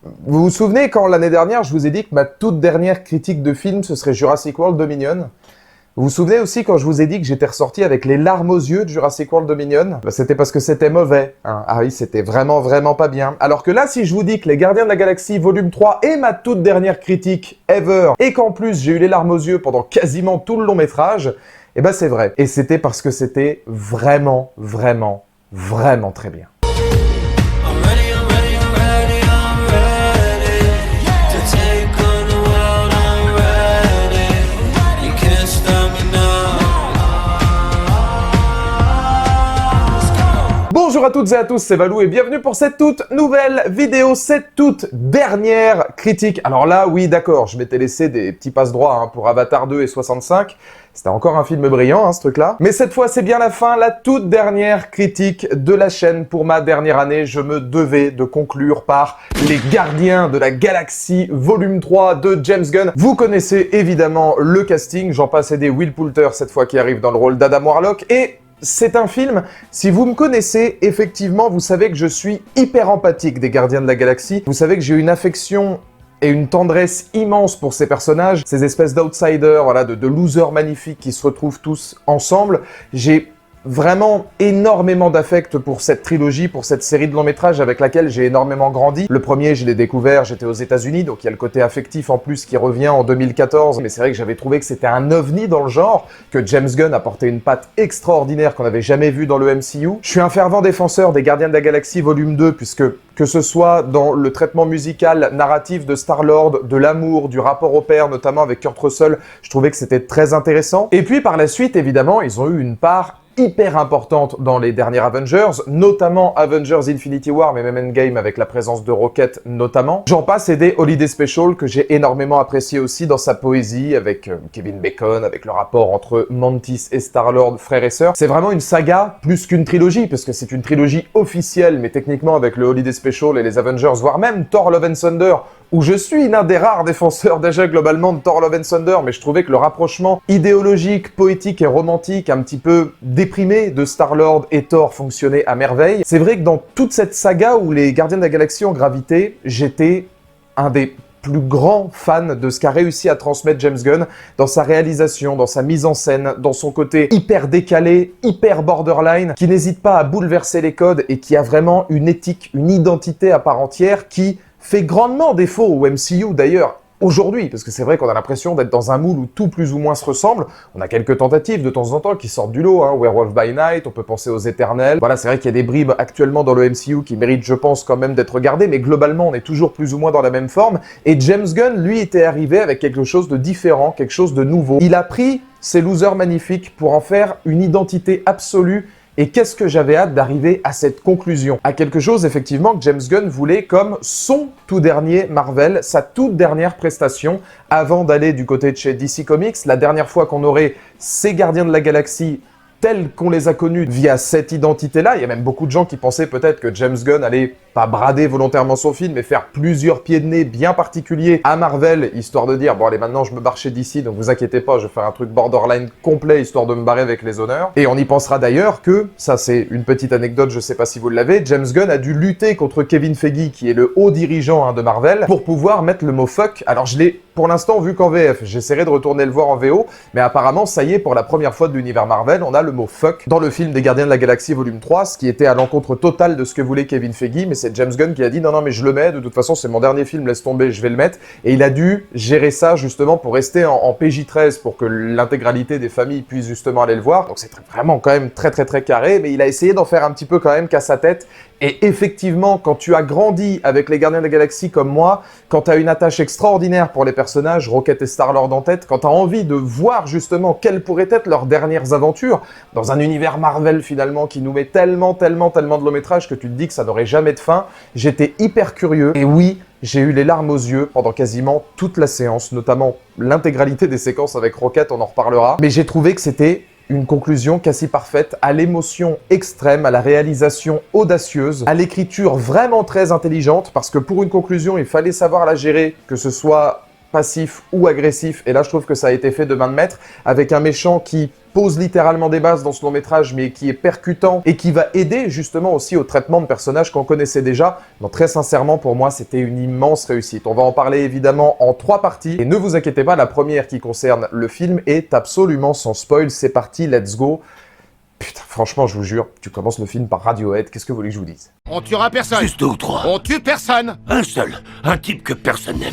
Vous vous souvenez quand l'année dernière, je vous ai dit que ma toute dernière critique de film, ce serait Jurassic World Dominion? Vous vous souvenez aussi quand je vous ai dit que j'étais ressorti avec les larmes aux yeux de Jurassic World Dominion? C'était parce que c'était mauvais. Hein. Ah oui, c'était vraiment pas bien. Alors que là, si je vous dis que Les Gardiens de la Galaxie Volume 3 est ma toute dernière critique ever, et qu'en plus j'ai eu les larmes aux yeux pendant quasiment tout le long métrage, eh ben c'est vrai. Et c'était parce que c'était vraiment très bien. Bonjour à toutes et à tous, c'est Valou et bienvenue pour cette toute nouvelle vidéo, cette toute dernière critique. Alors là, oui d'accord, je m'étais laissé des petits passe-droits pour Avatar 2 et 65. C'était encore un film brillant, ce truc-là. Mais cette fois, c'est bien la fin, la toute dernière critique de la chaîne pour ma dernière année. Je me devais de conclure par Les Gardiens de la Galaxie Volume 3 de James Gunn. Vous connaissez évidemment le casting, j'en passe aider Will Poulter cette fois qui arrive dans le rôle d'Adam Warlock et... c'est un film, si vous me connaissez, effectivement, vous savez que je suis hyper empathique des Gardiens de la Galaxie. Vous savez que j'ai une affection et une tendresse immense pour ces personnages, ces espèces d'outsiders, voilà, de losers magnifiques qui se retrouvent tous ensemble. J'ai vraiment énormément d'affect pour cette trilogie, pour cette série de longs métrages avec laquelle j'ai énormément grandi. Le premier, je l'ai découvert, j'étais aux États-Unis, donc il y a le côté affectif en plus qui revient en 2014. Mais c'est vrai que j'avais trouvé que c'était un ovni dans le genre, que James Gunn apportait une patte extraordinaire qu'on n'avait jamais vue dans le MCU. Je suis un fervent défenseur des Gardiens de la Galaxie Volume 2, puisque que ce soit dans le traitement musical, narratif de Star-Lord, de l'amour, du rapport au père, notamment avec Kurt Russell, je trouvais que c'était très intéressant. Et puis par la suite, évidemment, ils ont eu une part hyper importante dans les derniers Avengers, notamment Avengers Infinity War, mais même Endgame avec la présence de Rocket notamment. J'en passe et des Holiday Special que j'ai énormément apprécié aussi dans sa poésie avec Kevin Bacon, avec le rapport entre Mantis et Star-Lord, frère et sœur. C'est vraiment une saga plus qu'une trilogie, parce que c'est une trilogie officielle, mais techniquement avec le Holiday Special et les Avengers, voire même Thor Love and Thunder, où je suis l'un des rares défenseurs déjà globalement de Thor Love and Thunder, mais je trouvais que le rapprochement idéologique, poétique et romantique, un petit peu déprimé de Star-Lord et Thor fonctionnait à merveille. C'est vrai que dans toute cette saga où les Gardiens de la Galaxie ont gravité, j'étais un des plus grands fans de ce qu'a réussi à transmettre James Gunn dans sa réalisation, dans sa mise en scène, dans son côté hyper décalé, hyper borderline, qui n'hésite pas à bouleverser les codes et qui a vraiment une éthique, une identité à part entière qui fait grandement défaut au MCU d'ailleurs aujourd'hui, parce que c'est vrai qu'on a l'impression d'être dans un moule où tout plus ou moins se ressemble. On a quelques tentatives de temps en temps qui sortent du lot, Werewolf by Night, on peut penser aux Éternels. Voilà, c'est vrai qu'il y a des bribes actuellement dans le MCU qui méritent, je pense, quand même d'être regardées, mais globalement, on est toujours plus ou moins dans la même forme. Et James Gunn, lui, était arrivé avec quelque chose de différent, quelque chose de nouveau. Il a pris ces losers magnifiques pour en faire une identité absolue. Et qu'est-ce que j'avais hâte d'arriver à cette conclusion, à quelque chose effectivement que James Gunn voulait comme son tout dernier Marvel, sa toute dernière prestation, avant d'aller du côté de chez DC Comics, la dernière fois qu'on aurait ces Gardiens de la Galaxie tels qu'on les a connus via cette identité-là. Il y a même beaucoup de gens qui pensaient peut-être que James Gunn allait pas brader volontairement son film, mais faire plusieurs pieds de nez bien particuliers à Marvel, histoire de dire, bon allez, maintenant je me barre chez DC, donc vous inquiétez pas, je vais faire un truc borderline complet, histoire de me barrer avec les honneurs. Et on y pensera d'ailleurs que, ça c'est une petite anecdote, je sais pas si vous l'avez, James Gunn a dû lutter contre Kevin Feige, qui est le haut dirigeant de Marvel, pour pouvoir mettre le mot fuck. Alors je l'ai pour l'instant vu qu'en VF, j'essaierai de retourner le voir en VO, mais apparemment, ça y est, pour la première fois de l'univers Marvel, on a le mot fuck dans le film des Gardiens de la Galaxie Volume 3, ce qui était à l'encontre totale de ce que voulait Kevin Feige, mais c'est James Gunn qui a dit non mais je le mets, de toute façon c'est mon dernier film, laisse tomber, je vais le mettre, et il a dû gérer ça justement pour rester en PJ-13 pour que l'intégralité des familles puissent justement aller le voir, donc c'est vraiment quand même très carré, mais il a essayé d'en faire un petit peu quand même qu'à sa tête. Et effectivement, quand tu as grandi avec les Gardiens de la Galaxie comme moi, quand tu as une attache extraordinaire pour les personnages, Rocket et Star-Lord en tête, quand tu as envie de voir justement quelles pourraient être leurs dernières aventures, dans un univers Marvel finalement qui nous met tellement de long-métrage que tu te dis que ça n'aurait jamais de fin, j'étais hyper curieux. Et oui, j'ai eu les larmes aux yeux pendant quasiment toute la séance, notamment l'intégralité des séquences avec Rocket, on en reparlera. Mais j'ai trouvé que c'était une conclusion quasi parfaite, à l'émotion extrême, à la réalisation audacieuse, à l'écriture vraiment très intelligente, parce que pour une conclusion, il fallait savoir la gérer, que ce soit passif ou agressif, et là je trouve que ça a été fait de main de maître, avec un méchant qui pose littéralement des bases dans ce long métrage, mais qui est percutant et qui va aider justement aussi au traitement de personnages qu'on connaissait déjà. Donc très sincèrement, pour moi, c'était une immense réussite. On va en parler évidemment en 3 parties, et ne vous inquiétez pas, la première qui concerne le film est absolument sans spoil. C'est parti, let's go. Putain, franchement, je vous jure, tu commences le film par Radiohead, qu'est-ce que vous voulez que je vous dise? On tuera personne. Juste 2 ou 3. On tue personne. Un seul. Un type que personne n'aime.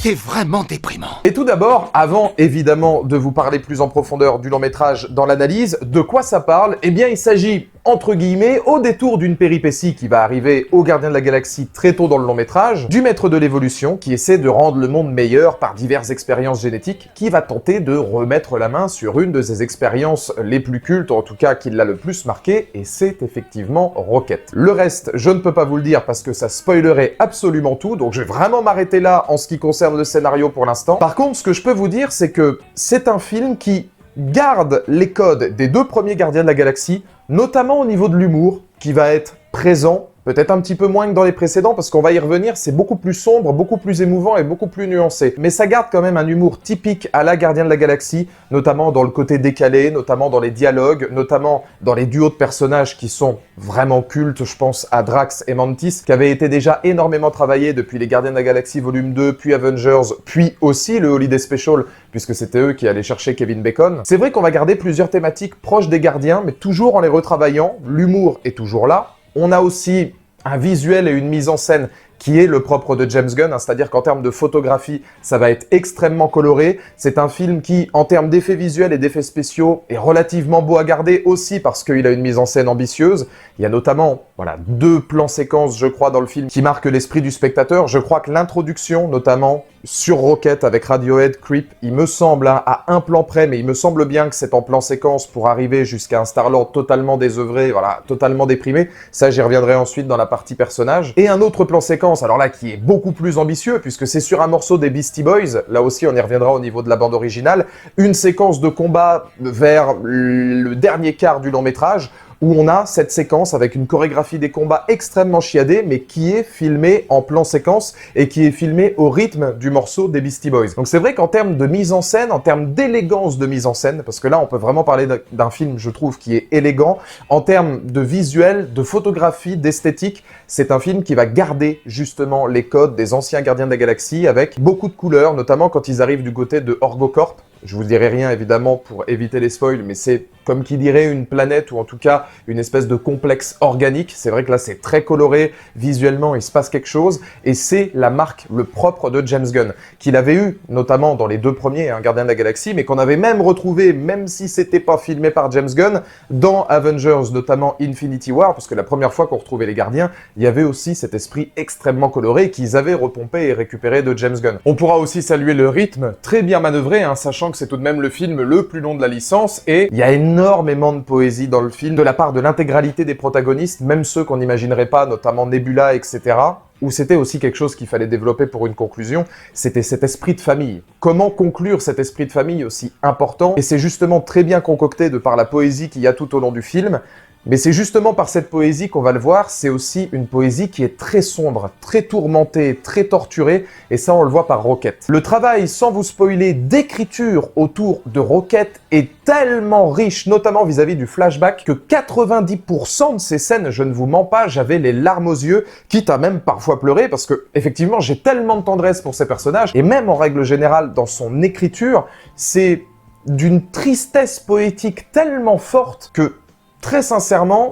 T'es vraiment déprimant. Et tout d'abord, avant évidemment de vous parler plus en profondeur du long métrage dans l'analyse, de quoi ça parle? Eh bien, il s'agit, entre guillemets, au détour d'une péripétie qui va arriver aux Gardiens de la Galaxie très tôt dans le long métrage, du maître de l'évolution qui essaie de rendre le monde meilleur par diverses expériences génétiques, qui va tenter de remettre la main sur une de ses expériences les plus cultes, en tout cas qui l'a le plus marqué, et c'est effectivement Rocket. Le reste, je ne peux pas vous le dire parce que ça spoilerait absolument tout, donc je vais vraiment m'arrêter là en ce qui concerne le scénario pour l'instant. Par contre, ce que je peux vous dire, c'est que c'est un film qui garde les codes des 2 premiers Gardiens de la Galaxie, notamment au niveau de l'humour, qui va être présent, peut-être un petit peu moins que dans les précédents, parce qu'on va y revenir, c'est beaucoup plus sombre, beaucoup plus émouvant et beaucoup plus nuancé. Mais ça garde quand même un humour typique à la Gardien de la Galaxie, notamment dans le côté décalé, notamment dans les dialogues, notamment dans les duos de personnages qui sont vraiment cultes. Je pense à Drax et Mantis, qui avaient été déjà énormément travaillés depuis les Gardiens de la Galaxie volume 2, puis Avengers, puis aussi le Holiday Special, puisque c'était eux qui allaient chercher Kevin Bacon. C'est vrai qu'on va garder plusieurs thématiques proches des Gardiens, mais toujours en les retravaillant. L'humour est toujours là. On a aussi un visuel et une mise en scène qui est le propre de James Gunn, hein, c'est-à-dire qu'en termes de photographie, ça va être extrêmement coloré. C'est un film qui, en termes d'effets visuels et d'effets spéciaux, est relativement beau à garder aussi parce qu'il a une mise en scène ambitieuse. Il y a notamment, voilà, 2 plans séquences, je crois, dans le film qui marquent l'esprit du spectateur. Je crois que l'introduction, notamment sur Rocket avec Radiohead, Creep, il me semble, hein, à un plan près, mais il me semble bien que c'est en plan séquence pour arriver jusqu'à un Star-Lord totalement désœuvré, voilà, totalement déprimé. Ça, j'y reviendrai ensuite dans la partie personnage. Et un autre plan séquence, alors là, qui est beaucoup plus ambitieux, puisque c'est sur un morceau des Beastie Boys, là aussi on y reviendra au niveau de la bande originale, une séquence de combat vers le dernier quart du long métrage, où on a cette séquence avec une chorégraphie des combats extrêmement chiadée, mais qui est filmée en plan séquence et qui est filmée au rythme du morceau des Beastie Boys. Donc c'est vrai qu'en termes de mise en scène, en termes d'élégance de mise en scène, parce que là on peut vraiment parler d'un film, je trouve, qui est élégant, en termes de visuel, de photographie, d'esthétique, c'est un film qui va garder justement les codes des anciens Gardiens de la Galaxie avec beaucoup de couleurs, notamment quand ils arrivent du côté de Orgocorp. Je vous dirai rien évidemment pour éviter les spoils, mais c'est comme qui dirait une planète ou en tout cas une espèce de complexe organique. C'est vrai que là c'est très coloré, visuellement il se passe quelque chose et c'est la marque, le propre de James Gunn, qu'il avait eu notamment dans les 2 premiers, hein, Gardiens de la Galaxie, mais qu'on avait même retrouvé, même si c'était pas filmé par James Gunn, dans Avengers, notamment Infinity War, parce que la première fois qu'on retrouvait les Gardiens, il y avait aussi cet esprit extrêmement coloré qu'ils avaient repompé et récupéré de James Gunn. On pourra aussi saluer le rythme très bien manœuvré, hein, sachant que c'est tout de même le film le plus long de la licence, et il y a énormément de poésie dans le film, de la part de l'intégralité des protagonistes, même ceux qu'on n'imaginerait pas, notamment Nebula, etc., où c'était aussi quelque chose qu'il fallait développer pour une conclusion, c'était cet esprit de famille. Comment conclure cet esprit de famille aussi important? Et c'est justement très bien concocté de par la poésie qu'il y a tout au long du film. Mais c'est justement par cette poésie qu'on va le voir, c'est aussi une poésie qui est très sombre, très tourmentée, très torturée, et ça on le voit par Rocket. Le travail, sans vous spoiler, d'écriture autour de Rocket est tellement riche, notamment vis-à-vis du flashback, que 90% de ces scènes, je ne vous mens pas, j'avais les larmes aux yeux, quitte à même parfois pleurer, parce que effectivement j'ai tellement de tendresse pour ces personnages, et même en règle générale dans son écriture, c'est d'une tristesse poétique tellement forte que très sincèrement,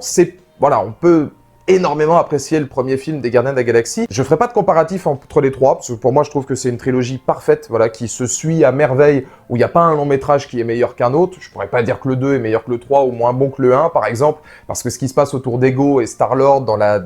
voilà, on peut énormément apprécier le premier film des Gardiens de la Galaxie. Je ferai pas de comparatif entre les 3, parce que pour moi, je trouve que c'est une trilogie parfaite, voilà, qui se suit à merveille, où il n'y a pas un long métrage qui est meilleur qu'un autre. Je pourrais pas dire que le 2 est meilleur que le 3, ou moins bon que le 1, par exemple, parce que ce qui se passe autour d'Ego et Star-Lord dans la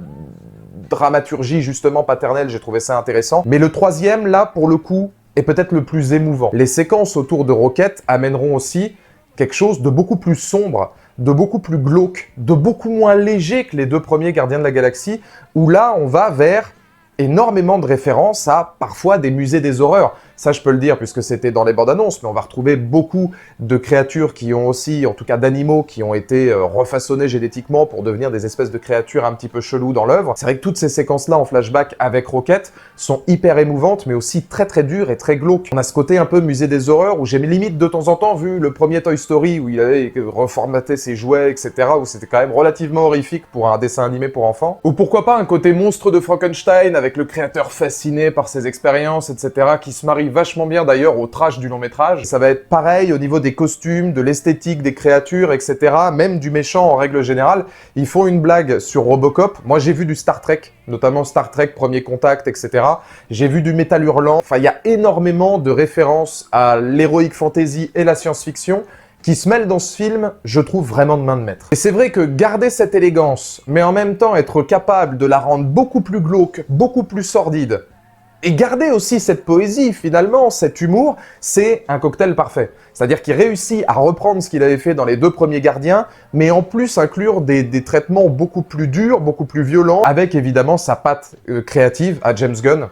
dramaturgie, justement, paternelle, j'ai trouvé ça intéressant. Mais le 3e, là, pour le coup, est peut-être le plus émouvant. Les séquences autour de Rocket amèneront aussi quelque chose de beaucoup plus sombre, de beaucoup plus glauque, de beaucoup moins léger que les 2 premiers Gardiens de la Galaxie, où là, on va vers énormément de références à, parfois, des musées des horreurs. Ça, je peux le dire puisque c'était dans les bandes annonces, mais on va retrouver beaucoup de créatures qui ont aussi, en tout cas d'animaux, qui ont été refaçonnés génétiquement pour devenir des espèces de créatures un petit peu cheloues dans l'œuvre. C'est vrai que toutes ces séquences-là en flashback avec Rocket sont hyper émouvantes, mais aussi très très dures et très glauques. On a ce côté un peu musée des horreurs où j'ai limite de temps en temps vu le premier Toy Story où il avait reformaté ses jouets, etc., où c'était quand même relativement horrifique pour un dessin animé pour enfants. Ou pourquoi pas un côté monstre de Frankenstein avec le créateur fasciné par ses expériences, etc., qui se marie vachement bien d'ailleurs au trash du long métrage. Ça va être pareil au niveau des costumes, de l'esthétique des créatures, etc., même du méchant en règle générale. Ils font une blague sur Robocop. Moi j'ai vu du Star Trek, notamment Star Trek Premier Contact, etc. J'ai vu du métal hurlant. Enfin, il y a énormément de références à l'heroic fantasy et la science-fiction qui se mêlent dans ce film, je trouve vraiment de main de maître. Et c'est vrai que garder cette élégance, mais en même temps être capable de la rendre beaucoup plus glauque, beaucoup plus sordide, et garder aussi cette poésie, finalement, cet humour, c'est un cocktail parfait. C'est-à-dire qu'il réussit à reprendre ce qu'il avait fait dans les 2 premiers Gardiens, mais en plus inclure des traitements beaucoup plus durs, beaucoup plus violents, avec évidemment sa patte créative à James Gunn,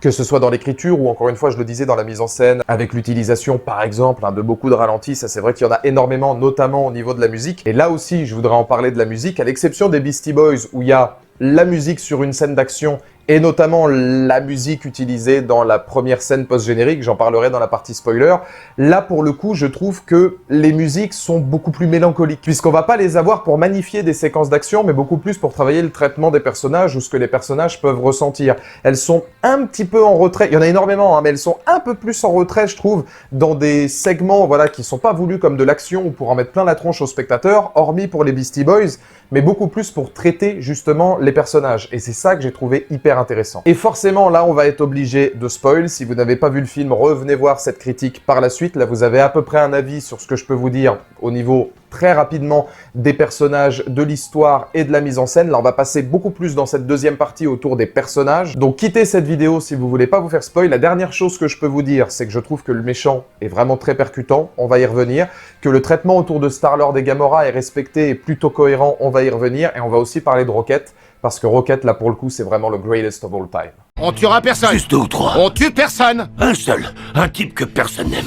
que ce soit dans l'écriture ou encore une fois, je le disais, dans la mise en scène, avec l'utilisation par exemple de beaucoup de ralentis, ça c'est vrai qu'il y en a énormément, notamment au niveau de la musique. Et là aussi, je voudrais en parler de la musique, à l'exception des Beastie Boys où il y a la musique sur une scène d'action et notamment la musique utilisée dans la première scène post-générique, j'en parlerai dans la partie spoiler. Là, pour le coup, je trouve que les musiques sont beaucoup plus mélancoliques, puisqu'on va pas les avoir pour magnifier des séquences d'action, mais beaucoup plus pour travailler le traitement des personnages ou ce que les personnages peuvent ressentir. Elles sont un petit peu en retrait, il y en a énormément, hein, mais elles sont un peu plus en retrait, je trouve, dans des segments voilà, qui sont pas voulus comme de l'action ou pour en mettre plein la tronche aux spectateurs, hormis pour les Beastie Boys, mais beaucoup plus pour traiter justement les personnages. Et c'est ça que j'ai trouvé hyper intéressant. Et forcément, là, on va être obligé de spoil. Si vous n'avez pas vu le film, revenez voir cette critique par la suite. Là, vous avez à peu près un avis sur ce que je peux vous dire au niveau très rapidement des personnages, de l'histoire et de la mise en scène. Là, on va passer beaucoup plus dans cette deuxième partie autour des personnages. Donc, quittez cette vidéo si vous voulez pas vous faire spoil. La dernière chose que je peux vous dire, c'est que je trouve que le méchant est vraiment très percutant. On va y revenir. Que le traitement autour de Star-Lord et Gamora est respecté et plutôt cohérent. On va y revenir. Et on va aussi parler de Rocket. Parce que Rocket, là, pour le coup, c'est vraiment le greatest of all time. On tuera personne. Juste 2 ou 3. On tue personne. Un seul. Un type que personne n'aime.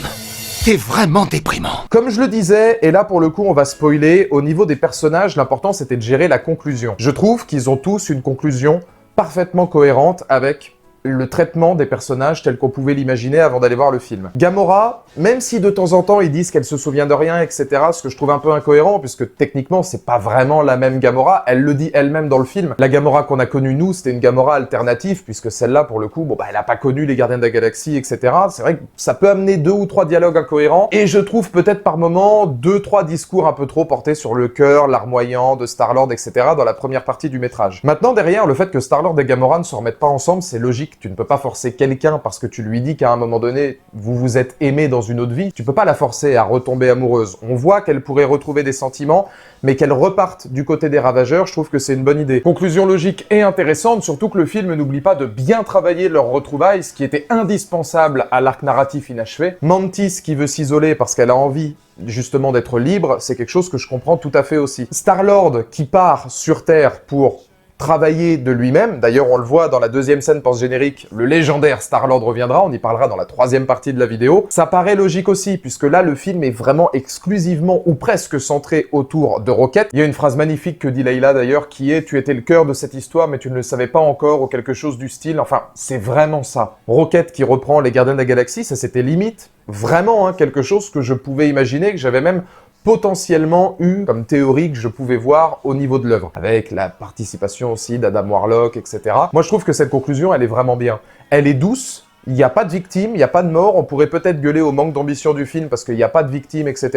T'es vraiment déprimant. Comme je le disais, et là pour le coup on va spoiler, au niveau des personnages, l'important c'était de gérer la conclusion. Je trouve qu'ils ont tous une conclusion parfaitement cohérente avec le traitement des personnages tel qu'on pouvait l'imaginer avant d'aller voir le film. Gamora, même si de temps en temps ils disent qu'elle se souvient de rien, etc., ce que je trouve un peu incohérent, puisque techniquement c'est pas vraiment la même Gamora, elle le dit elle-même dans le film. La Gamora qu'on a connue nous, c'était une Gamora alternative, puisque celle-là pour le coup, bon bah elle a pas connu les Gardiens de la Galaxie, etc. C'est vrai que ça peut amener 2 ou 3 dialogues incohérents, et je trouve peut-être par moments 2-3 discours un peu trop portés sur le cœur, larmoyant de Star-Lord, etc. dans la première partie du métrage. Maintenant derrière, le fait que Star-Lord et Gamora ne se remettent pas ensemble, c'est logique. Tu ne peux pas forcer quelqu'un parce que tu lui dis qu'à un moment donné, vous vous êtes aimé dans une autre vie. Tu peux pas la forcer à retomber amoureuse. On voit qu'elle pourrait retrouver des sentiments, mais qu'elle reparte du côté des Ravageurs, je trouve que c'est une bonne idée. Conclusion logique et intéressante, surtout que le film n'oublie pas de bien travailler leur retrouvailles, ce qui était indispensable à l'arc narratif inachevé. Mantis qui veut s'isoler parce qu'elle a envie justement d'être libre, c'est quelque chose que je comprends tout à fait aussi. Star-Lord qui part sur Terre pour travailler de lui-même. D'ailleurs, on le voit dans la deuxième scène post-générique, le légendaire Star-Lord reviendra, on y parlera dans la troisième partie de la vidéo. Ça paraît logique aussi, puisque là, le film est vraiment exclusivement ou presque centré autour de Rocket. Il y a une phrase magnifique que dit Layla d'ailleurs, qui est « Tu étais le cœur de cette histoire, mais tu ne le savais pas encore » ou quelque chose du style. Enfin, c'est vraiment ça. Rocket qui reprend les Gardiens de la Galaxie, ça c'était limite vraiment quelque chose que je pouvais imaginer, que j'avais même potentiellement eu comme théorie que je pouvais voir au niveau de l'œuvre, avec la participation aussi d'Adam Warlock, etc. Moi, je trouve que cette conclusion, elle est vraiment bien. Elle est douce, il n'y a pas de victime, il n'y a pas de mort, on pourrait peut-être gueuler au manque d'ambition du film parce qu'il n'y a pas de victime, etc.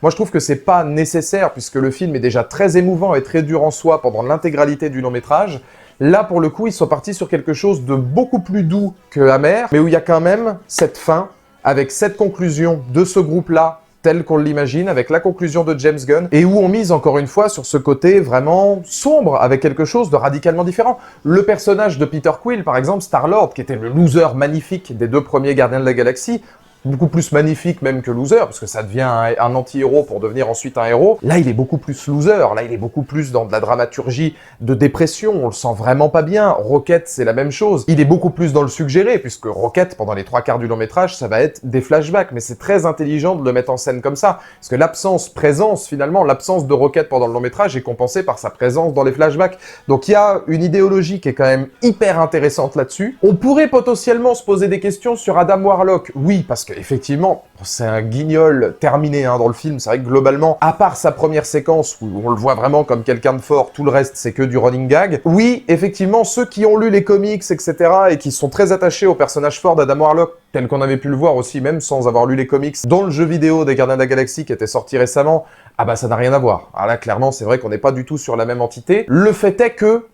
Moi, je trouve que c'est pas nécessaire, puisque le film est déjà très émouvant et très dur en soi pendant l'intégralité du long-métrage. Là, pour le coup, ils sont partis sur quelque chose de beaucoup plus doux que amer, mais où il y a quand même cette fin, avec cette conclusion de ce groupe-là, tel qu'on l'imagine, avec la conclusion de James Gunn, et où on mise encore une fois sur ce côté vraiment sombre, avec quelque chose de radicalement différent. Le personnage de Peter Quill, par exemple, Star-Lord, qui était le loser magnifique des 2 premiers Gardiens de la Galaxie, beaucoup plus magnifique même que loser, parce que ça devient un anti-héros pour devenir ensuite un héros. Là, il est beaucoup plus loser, là, il est beaucoup plus dans de la dramaturgie de dépression, on le sent vraiment pas bien. Rocket, c'est la même chose. Il est beaucoup plus dans le suggéré, puisque Rocket, pendant les 3/4 du long métrage, ça va être des flashbacks, mais c'est très intelligent de le mettre en scène comme ça, parce que l'absence-présence, finalement, l'absence de Rocket pendant le long métrage est compensée par sa présence dans les flashbacks. Donc il y a une idéologie qui est quand même hyper intéressante là-dessus. On pourrait potentiellement se poser des questions sur Adam Warlock. Oui, parce qu'effectivement, c'est un guignol terminé dans le film. C'est vrai que globalement, à part sa première séquence où on le voit vraiment comme quelqu'un de fort, tout le reste c'est que du running gag. Oui, effectivement, ceux qui ont lu les comics, etc. et qui sont très attachés au personnage fort d'Adam Warlock, tel qu'on avait pu le voir aussi, même sans avoir lu les comics, dans le jeu vidéo des Gardiens de la Galaxie qui était sorti récemment, ah bah ça n'a rien à voir. Alors là, clairement, c'est vrai qu'on n'est pas du tout sur la même entité. Le fait est que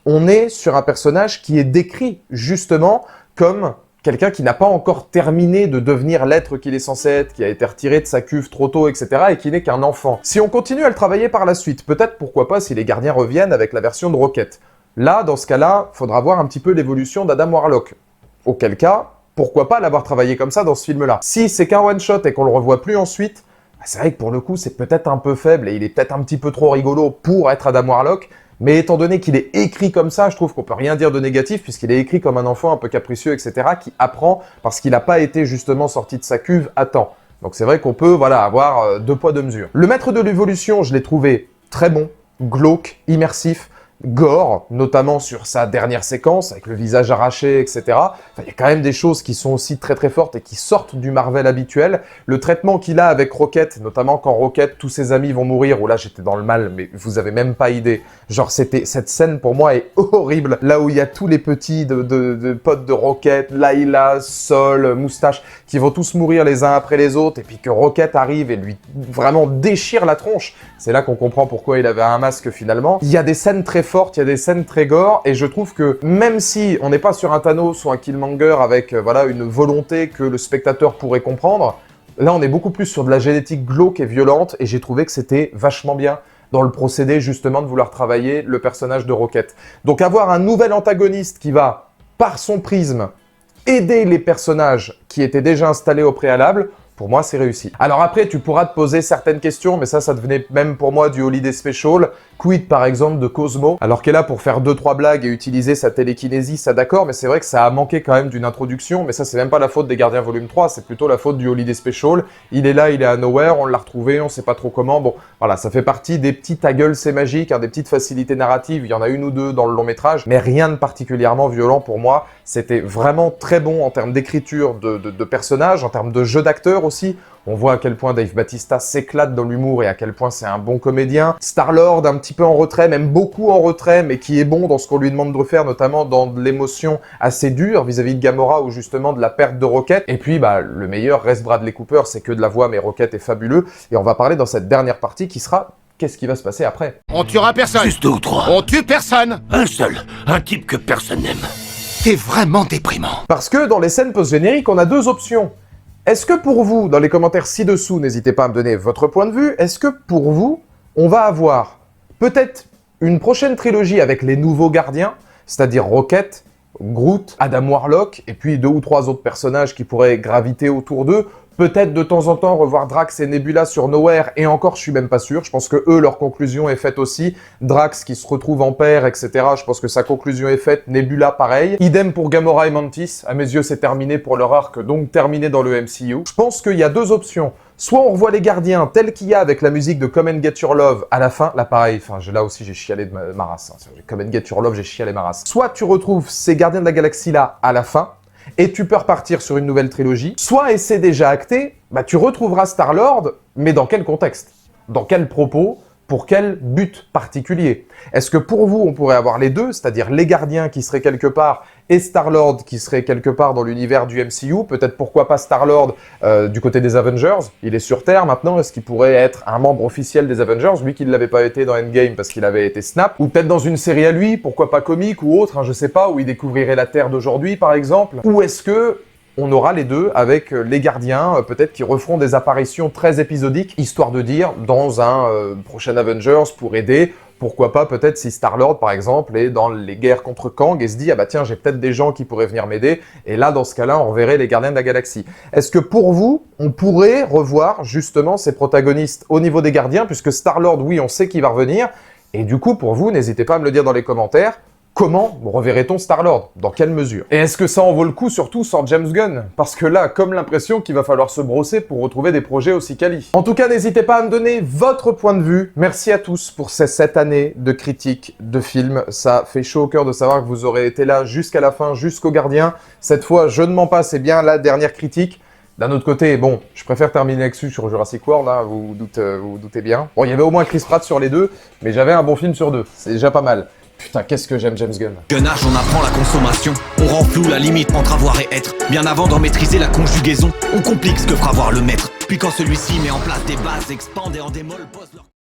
on est sur un personnage qui est décrit justement comme quelqu'un qui n'a pas encore terminé de devenir l'être qu'il est censé être, qui a été retiré de sa cuve trop tôt, etc. et qui n'est qu'un enfant. Si on continue à le travailler par la suite, peut-être pourquoi pas si les gardiens reviennent avec la version de Rocket. Là, dans ce cas-là, faudra voir un petit peu l'évolution d'Adam Warlock. Auquel cas, pourquoi pas l'avoir travaillé comme ça dans ce film-là. Si c'est qu'un one-shot et qu'on le revoit plus ensuite, c'est vrai que pour le coup, c'est peut-être un peu faible et il est peut-être un petit peu trop rigolo pour être Adam Warlock. Mais étant donné qu'il est écrit comme ça, je trouve qu'on peut rien dire de négatif puisqu'il est écrit comme un enfant un peu capricieux, etc. qui apprend parce qu'il n'a pas été justement sorti de sa cuve à temps. Donc c'est vrai qu'on peut avoir deux poids deux mesures. Le maître de l'évolution, je l'ai trouvé très bon, glauque, immersif, gore, notamment sur sa dernière séquence, avec le visage arraché, etc. Enfin, il y a quand même des choses qui sont aussi très très fortes et qui sortent du Marvel habituel. Le traitement qu'il a avec Rocket, notamment quand Rocket, tous ses amis vont mourir, où là j'étais dans le mal, mais vous avez même pas idée. Genre, cette scène pour moi est horrible. Là où il y a tous les petits de potes de Rocket, Layla, Sol, Moustache, qui vont tous mourir les uns après les autres, et puis que Rocket arrive et lui vraiment déchire la tronche. C'est là qu'on comprend pourquoi il avait un masque finalement. Il y a des scènes très fortes, il y a des scènes très gore, et je trouve que même si on n'est pas sur un Thanos ou un Killmonger avec une volonté que le spectateur pourrait comprendre, là on est beaucoup plus sur de la génétique glauque et violente, et j'ai trouvé que c'était vachement bien dans le procédé justement de vouloir travailler le personnage de Rocket. Donc avoir un nouvel antagoniste qui va, par son prisme, aider les personnages qui étaient déjà installés au préalable, pour moi, c'est réussi. Alors après, tu pourras te poser certaines questions, mais ça devenait même pour moi du Holiday Special. Quid, par exemple, de Cosmo, alors qu'elle est là pour faire 2-3 blagues et utiliser sa télékinésie, ça d'accord, mais c'est vrai que ça a manqué quand même d'une introduction, mais ça, c'est même pas la faute des Gardiens Volume 3, c'est plutôt la faute du Holiday Special. Il est là, il est à Nowhere, on l'a retrouvé, on sait pas trop comment. Bon, voilà, ça fait partie des petits ta gueule, c'est magique, des petites facilités narratives, il y en a une ou deux dans le long métrage, mais rien de particulièrement violent pour moi. C'était vraiment très bon en termes d'écriture de personnages, en termes de jeu d'acteurs aussi. On voit à quel point Dave Bautista s'éclate dans l'humour et à quel point c'est un bon comédien. Star-Lord, un petit peu en retrait, même beaucoup en retrait, mais qui est bon dans ce qu'on lui demande de faire, notamment dans de l'émotion assez dure vis-à-vis de Gamora ou justement de la perte de Rocket. Et puis, le meilleur reste Bradley Cooper, c'est que de la voix, mais Rocket est fabuleux. Et on va parler dans cette dernière partie qui sera qu'est-ce qui va se passer après. On tuera personne. Juste 2 ou 3. On tue personne. Un seul. Un type que personne n'aime. T'es vraiment déprimant. Parce que dans les scènes post-génériques, on a deux options. Est-ce que pour vous, dans les commentaires ci-dessous, n'hésitez pas à me donner votre point de vue, est-ce que pour vous, on va avoir peut-être une prochaine trilogie avec les nouveaux gardiens, c'est-à-dire Rocket, Groot, Adam Warlock, et puis 2 ou 3 autres personnages qui pourraient graviter autour d'eux, peut-être de temps en temps revoir Drax et Nebula sur Nowhere, et encore je suis même pas sûr, je pense que eux, leur conclusion est faite aussi, Drax qui se retrouve en père, etc., je pense que sa conclusion est faite, Nebula pareil, idem pour Gamora et Mantis, à mes yeux c'est terminé pour leur arc, donc terminé dans le MCU. Je pense qu'il y a deux options, soit on revoit les gardiens tels qu'il y a avec la musique de Come and Get Your Love à la fin, là pareil, là aussi j'ai chialé de ma race, Come and Get Your Love, j'ai chialé ma race. Soit tu retrouves ces gardiens de la galaxie là à la fin, et tu peux repartir sur une nouvelle trilogie, soit, et c'est déjà acté, tu retrouveras Star-Lord, mais dans quel contexte? Dans quel propos? Pour quel but particulier? Est-ce que pour vous, on pourrait avoir les deux, c'est-à-dire les gardiens qui seraient quelque part et Star-Lord qui serait quelque part dans l'univers du MCU? Peut-être pourquoi pas Star-Lord du côté des Avengers? Il est sur Terre maintenant, est-ce qu'il pourrait être un membre officiel des Avengers, lui qui ne l'avait pas été dans Endgame parce qu'il avait été Snap? Ou peut-être dans une série à lui, pourquoi pas comique ou autre, je sais pas, où il découvrirait la Terre d'aujourd'hui par exemple? Ou est-ce que on aura les deux avec les gardiens, peut-être qui referont des apparitions très épisodiques, histoire de dire, dans un prochain Avengers pour aider, Pourquoi pas peut-être si Star-Lord par exemple est dans les guerres contre Kang et se dit ah bah tiens j'ai peut-être des gens qui pourraient venir m'aider et là dans ce cas-là on reverrait les Gardiens de la Galaxie. Est-ce que pour vous on pourrait revoir justement ces protagonistes au niveau des Gardiens puisque Star-Lord oui on sait qu'il va revenir et du coup pour vous n'hésitez pas à me le dire dans les commentaires. Comment reverrait-on Star-Lord? Dans quelle mesure? Et est-ce que ça en vaut le coup, surtout sans James Gunn? Parce que là, comme l'impression qu'il va falloir se brosser pour retrouver des projets aussi quali. En tout cas, n'hésitez pas à me donner votre point de vue. Merci à tous pour ces 7 années de critiques de films. Ça fait chaud au cœur de savoir que vous aurez été là jusqu'à la fin, jusqu'au Gardien. Cette fois, je ne mens pas, c'est bien la dernière critique. D'un autre côté, bon, je préfère terminer là-dessus sur Jurassic World, hein, vous vous doutez bien. Bon, il y avait au moins Chris Pratt sur les deux, mais j'avais un bon film sur deux. C'est déjà pas mal. Putain, qu'est-ce que j'aime James Gunn. Jeune âge, on apprend la consommation. On rend flou la limite entre avoir et être. Bien avant d'en maîtriser la conjugaison, on complique ce que fera voir le maître. Puis quand celui-ci met en place des bases, expande et en démol, pose leur...